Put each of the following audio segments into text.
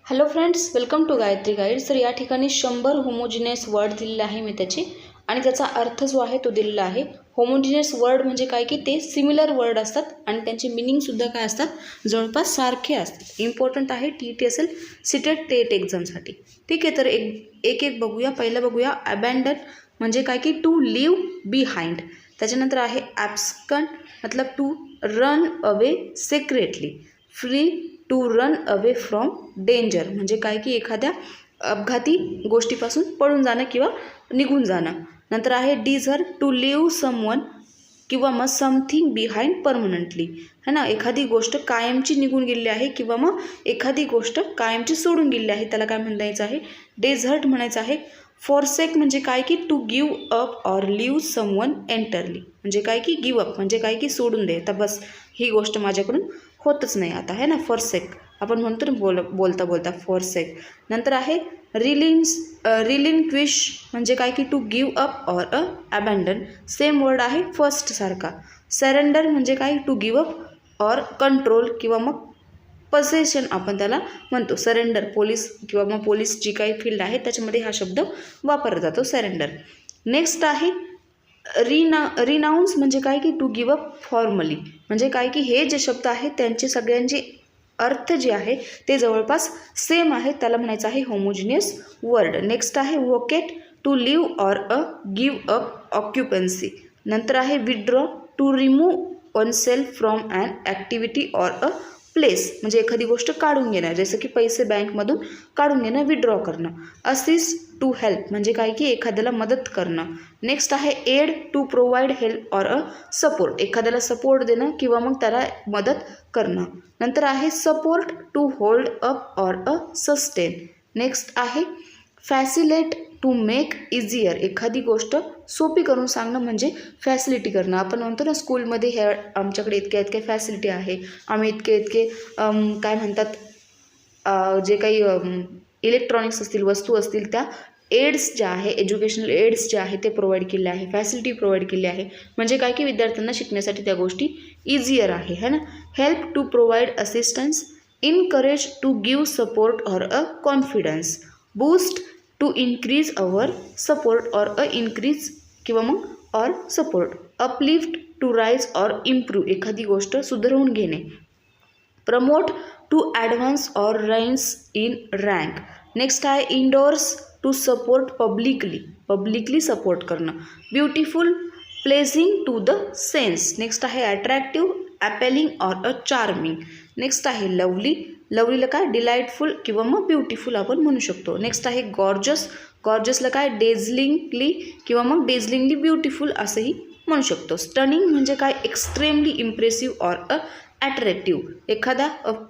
Hello friends, welcome to Gayatri guide. तर या ठिकाणी 100 होमोजिनियस वर्ड दिलेले आहे मी त्याचे, आणि त्याचा अर्थ जो आहे तो दिलेला आहे. होमोजिनियस वर्ड म्हणजे काय की ते सिमिलर वर्ड असतात आणि त्यांचे मिनिंगसुद्धा काय असतात, जवळपास सारखे असतात. इम्पॉर्टंट आहे TET सीटेट टेट एक्झामसाठी. ठीक आहे, तर एक एक बघूया. पहिलं बघूया अबॅन्डन म्हणजे काय की टू लिव्ह बिहाइंड. त्याच्यानंतर आहे ॲब्स्कंड मतलब to run away secretly. Free to run away from danger म्हणजे काय की एखाद्या अपघाती गोष्टीपासून पळून जाणं किंवा निघून जाणं. नंतर आहे डिझर्ट टू लिव्ह समवन किंवा मग समथिंग बिहाइंड परमनंटली, है ना. एखादी गोष्ट कायमची निघून गेलेली आहे किंवा मग एखादी गोष्ट कायमची सोडून गेलेली आहे, त्याला काय म्हणायचं आहे, डेझर्ट म्हणायचं आहे. फॉरसेक म्हणजे काय की to give up or leave someone entirely म्हणजे काय की गिव्ह अप म्हणजे काय की सोडून दे, तर बस ही गोष्ट माझ्याकडून होतच नाही आता, है ना. फॉरसेक आपण म्हणतो ना बोलता बोलता फॉरसेक. नंतर आहे रिलिंक्विश म्हणजे काय की to give up or abandon. Same word आहे फर्स्ट सारखा. सरेंडर म्हणजे काय, to give up or control किंवा मग पसेशन आपण त्याला म्हणतो. सरेंडर पोलीस किंवा मग पोलीस जी काही फील्ड आहे त्याच्यामध्ये हा शब्द वापरला जातो, सरेंडर. नेक्स्ट आहे रिनाऊन्स म्हणजे काय की टू गिव्ह अप फॉर्मली म्हणजे काय की हे जे शब्द आहेत त्यांचे सगळ्यांचे अर्थ जे आहे ते जवळपास सेम आहे, त्याला म्हणायचं आहे होमोजिनियस वर्ड. नेक्स्ट आहे vacate to leave or give up occupancy. नंतर आहे withdraw to remove oneself from an activity or place म्हणजे एखादी गोष्ट काढून घेणं, जसं की पैसे बँकमधून काढून घेणं, विड्रॉ करणं. असिस्ट टू हेल्प म्हणजे काय की एखाद्याला मदत करणं. नेक्स्ट आहे aid to provide help or support एखाद्याला सपोर्ट देणं किंवा मग त्याला मदत करणं. नंतर आहे support to hold up or sustain. Next आहे फॅसिलेट टू मेक इझियर एखादी गोष्ट सोपी करून सांगणं म्हणजे फॅसिलिटी करणं. आपण म्हणतो ना स्कूलमध्ये हे आमच्याकडे इतक्या फॅसिलिटी आहे, आम्ही इतके काय म्हणतात जे काही इलेक्ट्रॉनिक्स असतील वस्तू असतील त्या एड्स ज्या आहे, एज्युकेशनल एड्स जे आहे ते प्रोव्हाइड केले आहे, फॅसिलिटी प्रोव्हाइड केली आहे म्हणजे काय की विद्यार्थ्यांना शिकण्यासाठी त्या गोष्टी इझियर आहे, है ना. Help to provide assistance. Encourage to give support or confidence. Boost to increase our support or increase किंवा मग or support. Uplift to raise or improve एखादी गोष्ट सुधारवून घेणे. Promote to advance or rise in rank. Next आहे endorse to support publicly support करणं. Beautiful pleasing to the sense. Next आहे attractive appealing or charming. Next आहे लवलीला काय डिलाइटफुल किंवा मग ब्युटिफुल आपण म्हणू शकतो. नेक्स्ट आहे गॉर्जसला काय डेझलिंगली किंवा मग डेझलिंगली ब्युटिफुल असंही म्हणू शकतो. स्टनिंग म्हणजे काय एक्स्ट्रीमली इम्प्रेसिव्ह ऑर अट्रॅक्टिव्ह एखादा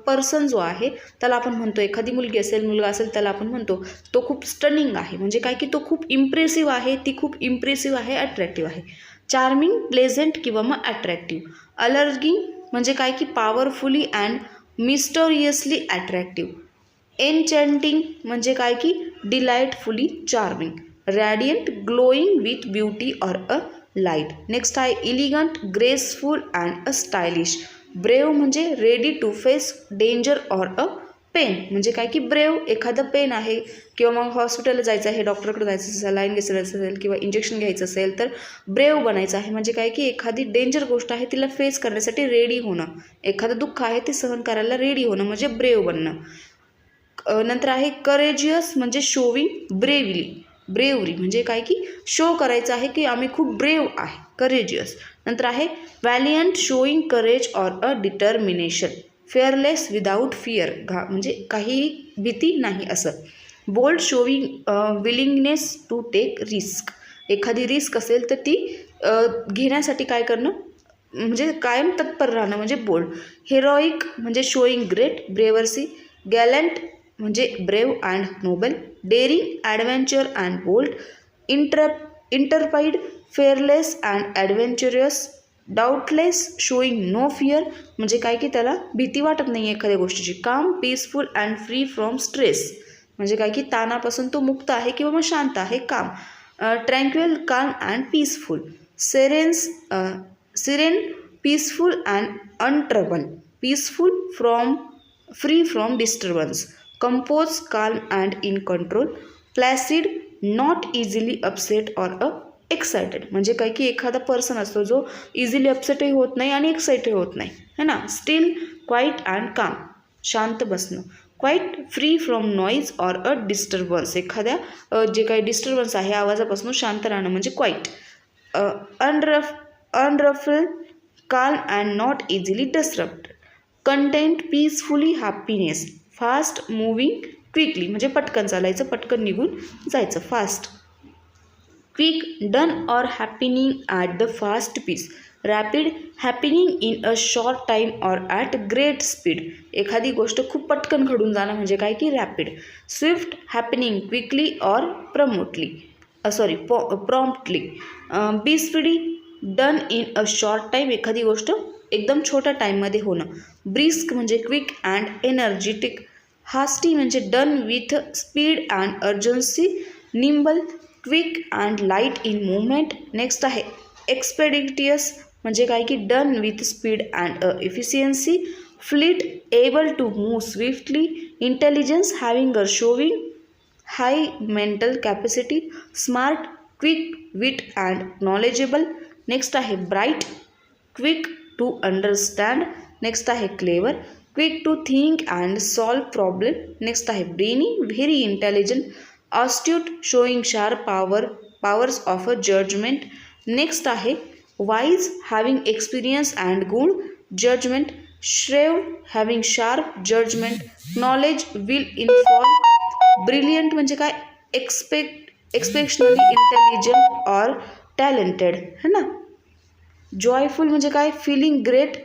पर्सन जो आहे त्याला आपण म्हणतो, एखादी मुलगी असेल मुलगा असेल त्याला आपण म्हणतो तो खूप स्टनिंग आहे म्हणजे काय की तो खूप इम्प्रेसिव्ह आहे, ती खूप इम्प्रेसिव्ह आहे, अट्रॅक्टिव्ह आहे. चार्मिंग, प्लेझंट किंवा मग अट्रॅक्टिव्ह. अलर्गिंग म्हणजे काय की पॉवरफुली अँड मिस्टोरियसली अट्रॅक्टिव्ह. एनचॅन्टिंग म्हणजे काय की delightfully charming. Radiant, glowing with beauty or light. Next आहे elegant, graceful and stylish. Brave म्हणजे ready to face danger or pain म्हणजे काय की ब्रेव एखादं पेन आहे किंवा मग हॉस्पिटलला जायचं आहे, डॉक्टरकडे जायचं असेल, लाईन घ्यायचं असेल किंवा इंजेक्शन घ्यायचं असेल तर ब्रेव बनायचं आहे म्हणजे काय की एखादी डेंजर गोष्ट आहे तिला फेस करण्यासाठी रेडी होणं. एखादं दुःख आहे ते सहन करायला रेडी होणं म्हणजे ब्रेव बनणं. नंतर आहे करेजियस म्हणजे शोविंग ब्रेवरी म्हणजे काय की शो करायचं आहे की आम्ही खूप ब्रेव आहे, करेजियस. नंतर आहे valiant showing courage or determination. Fearless without fear म्हणजे काही भीती नाही असं. Bold showing willingness to take risk एखादी रिस्क असेल तर ती घेण्यासाठी काय करणं म्हणजे कायम तत्पर राहणं म्हणजे बोल्ड. हेरोईक म्हणजे शोईंग ग्रेट ब्रेवर्सी. गॅलंट म्हणजे brave and noble. Daring, adventure and bold. Intrepid, fearless and adventurous. Dauntless, showing no fear म्हणजे काय की त्याला भीती वाटत नाही एखाद्या गोष्टीची. काम, peaceful and free from stress म्हणजे काय की ताणापासून तो मुक्त आहे किंवा मग शांत आहे, calm. Tranquil, calm and peaceful. Serene, peaceful and untroubled. Peaceful free from disturbance. Compose, calm and in control. Placid, not easily upset or excited. म्हणजे काय की एखादा पर्सन असतो जो इझिली अपसेटही होत नाही आणि एक्साइटही होत नाही, है ना. Steel, quiet and calm. शांत बसणं. Quiet, free from noise or disturbance. एखाद्या जे काही डिस्टर्बन्स आहे आवाजापासून शांत राहणं म्हणजे quiet. Unruffled, calm and not easily disturbed. Content, peacefully, happiness. Fast moving, quickly म्हणजे पटकन चालायचं, पटकन निघून जायचं, fast. Quick, done or happening at the fast pace. Rapid, happening in a short time or at great speed. एखादी गोष्ट खूप पटकन घडून जाणं म्हणजे काय की rapid. Swift, happening quickly or promptly. Be speedy, done in a short time. एखादी गोष्ट एकदम छोट्या टाईममध्ये होणं. ब्रिस्क म्हणजे क्विक अँड एनर्जेटिक. हास्टी म्हणजे done with speed and urgency. Nimble, quick and light in movement. Next आहे एक्सपेडिटियस म्हणजे काय की done with speed and efficiency. Fleet, able to move swiftly. Intelligence, having a showing high mental capacity. Smart, quick wit and knowledgeable. Next आहे bright, quick to understand. Next आहे clever, quick to think and solve problem. Next आहे brainy, very intelligent. Astute, showing sharp powers of a judgement. Next आहे wise, having experience and good judgment. Shrewd, having sharp judgment. Knowledge, will inform. Brilliant म्हणजे काय एक्सपेक्शनली intelligent or talented, है ना. Joyful म्हणजे काय feeling great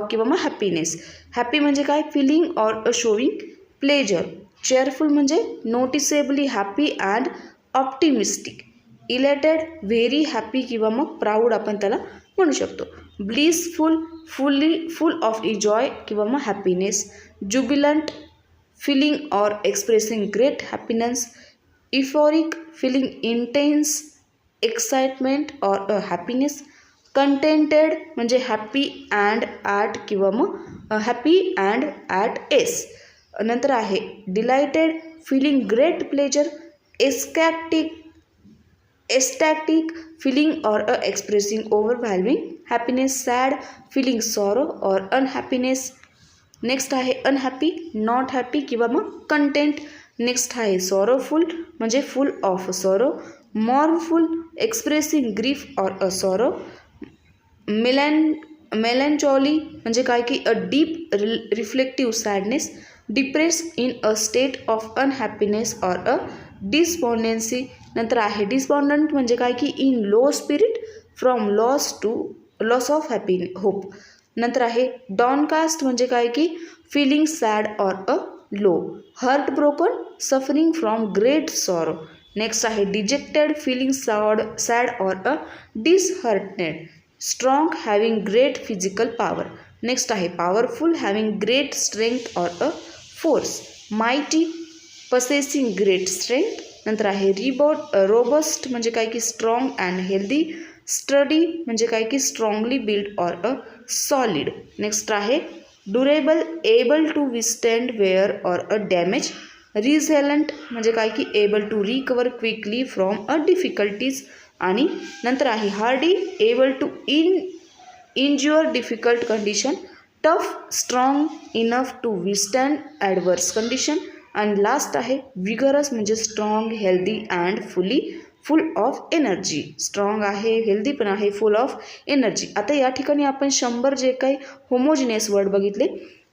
किंवा मग happiness. Happy म्हणजे काय feeling or showing pleasure. Cheerful म्हणजे noticeably happy and optimistic. Elated, very happy किंवा मग प्राऊड आपण त्याला म्हणू शकतो. ब्लिसफुल, फुल ऑफ जॉय किंवा मग happiness. Jubilant, feeling or expressing great happiness. Euphoric, feeling intense excitement or happiness. Contented म्हणजे हॅपी अँड ॲट किंवा मग हॅपी अँड ॲट एस. नंतर आहे delighted, feeling great pleasure. Ecstatic, feeling or expressing overwhelming happiness. Sad, feeling sorrow or unhappiness. Next आहे unhappy, not happy किंवा मग content. Next आहे sorrowful म्हणजे full of sorrow. Mournful, expressing grief or a sorrow. Melancholy म्हणजे काय की अ deep reflective sadness. Depress, in a state of unhappiness or a despondency. नंतर आहे डिस्पॉन्डंट म्हणजे काय की in low spirit from loss of hope. नंतर आहे डॉनकास्ट म्हणजे काय की feeling sad or a low. Heartbroken, suffering from great sorrow. Next आहे dejected, feeling sad or a disheartened. Strong, having great physical power. Next आहे powerful, having great strength or a force. Mighty, possessing great strength. नंतर आहे robust म्हणजे काय की strong and healthy. Study म्हणजे काय की strongly build or a solid. Next आहे ड्युरेबल, एबल टू विस्टँड wear or a damage. Resilient म्हणजे काय की able to recover quickly from a difficulties. आणि नंतर आहे hardy, able to endure difficult condition. Tough, strong enough to विस्टँड adverse condition. आणि लास्ट आहे विगरस म्हणजे strong, healthy and full of energy. Strong आहे, हेल्दी पण आहे, फुल ऑफ एनर्जी. आता या ठिकाणी आपण 100 जे काही होमोजिनियस वर्ड बघितले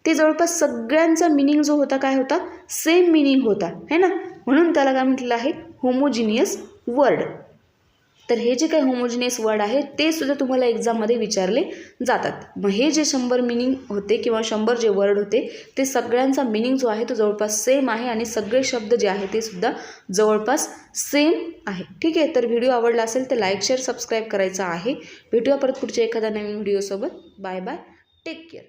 ते जवळपास सगळ्यांचा मिनिंग जो होता काय होता, सेम मिनिंग होता, है ना. म्हणून त्याला काय म्हटलेलं आहे होमोजिनियस वर्ड. तर हे जे काही होमोजिनियस वर्ड आहे ते सुद्धा तुम्हाला एक्झाममध्ये विचारले जातात. मग हे जे 100 मिनिंग होते किंवा 100 जे वर्ड होते ते सगळ्यांचा मिनिंग जो आहे तो जवळपास सेम आहे आणि सगळे शब्द जे आहे ते सुद्धा जवळपास सेम आहे. ठीक आहे, तर व्हिडिओ आवडला असेल तर लाईक, शेअर, सबस्क्राईब करायचं आहे. भेटूया परत पुढच्या एखाद्या नवीन व्हिडिओसोबत. Bye bye, take care.